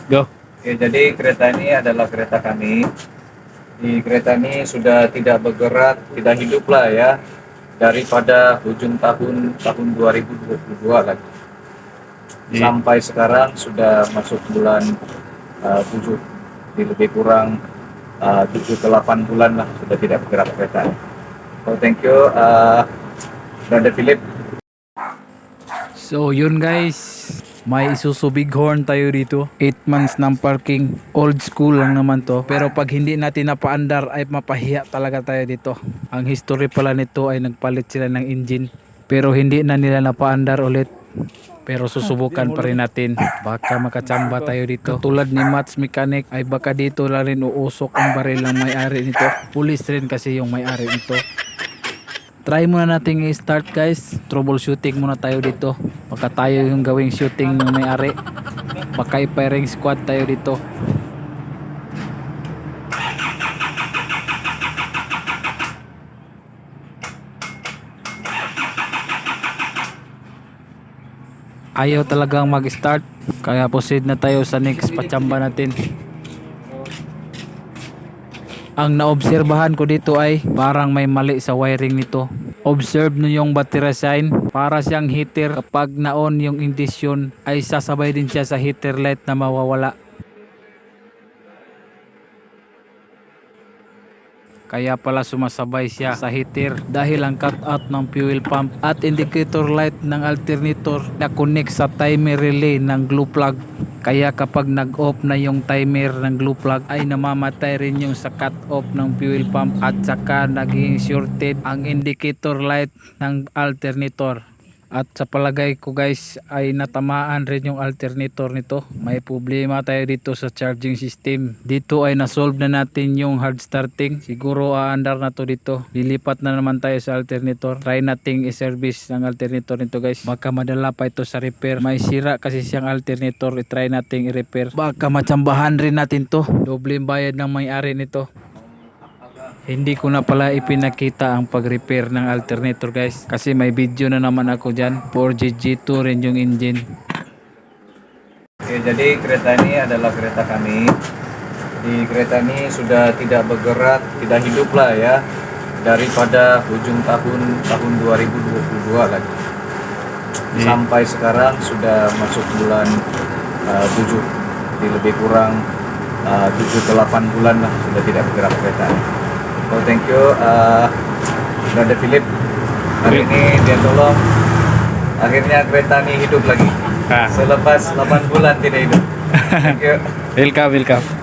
Go. Oke, jadi kereta ini adalah kereta kami. Di kereta ini sudah tidak bergerak, tidak hidup lah ya, daripada ujung tahun 2022 lagi. Sampai sekarang sudah masuk bulan 7, jadi lebih kurang 7 ke 8 bulan lah sudah tidak bergerak kereta. So thank you, Brother Philip. So yun guys, may Isuzu Bighorn tayo dito. 8 months ng parking. Old school lang naman to. Pero pag hindi natin napaandar ay mapahiya talaga tayo dito. Ang history pala nito ay nagpalit sila ng engine. Pero hindi na nila napaandar ulit. Pero susubukan pa rin natin. Baka makachamba tayo dito. Tulad ni Mats Mechanic ay baka dito lang rin uusok ang baril ng may-ari nito. Pulis rin kasi yung may-ari nito. Try muna natin i-start guys. Troubleshooting muna tayo dito. Baka tayo yung gawing shooting ng may-ari. Baka i-firing squad tayo dito. Ayaw talagang mag-start. Kaya proceed na tayo sa next pachamba natin. Ang naobserbahan ko dito ay parang may mali sa wiring nito. Observe nyo yung battery sign. Para siyang heater. Kapag na-on yung ignition ay sasabay din siya sa heater light na mawawala. Kaya pala sumasabay siya sa heater dahil ang cut out ng fuel pump at indicator light ng alternator na connect sa timer relay ng glue plug. Kaya kapag nag-off na yung timer ng glue plug ay namamatay rin yung sa cut off ng fuel pump at saka naging shorted ang indicator light ng alternator. At sa palagay ko guys ay natamaan rin yung alternator nito. May problema tayo dito sa charging system. Dito ay nasolve na natin yung hard starting. Siguro aandar na to dito. Lilipat na naman tayo sa alternator. Try nating i-service ng alternator nito guys. Baka madala pa ito sa repair. May sira kasi siyang alternator. I-try nating i-repair. Baka matsambahan rin natin to. Doble bayad ng may-ari nito. Hindi ko na pala ipinakita ang pag-repair ng alternator guys. Kasi may video na naman ako dyan. 4GG2 rin yung engine. Oke, jadi kereta ini adalah kereta kami. Di kereta ini sudah tidak bergerak, tidak hidup lah ya, daripada ujung tahun 2022 lagi. Sampai sekarang sudah masuk bulan 7, jadi lebih kurang 7 ke 8 bulan lah sudah tidak bergerak kereta. So thank you, Brother Philip. Hari ini dia tolong, akhirnya kereta ini hidup lagi. Selepas 8 bulan tidak hidup. Thank you. Welcome.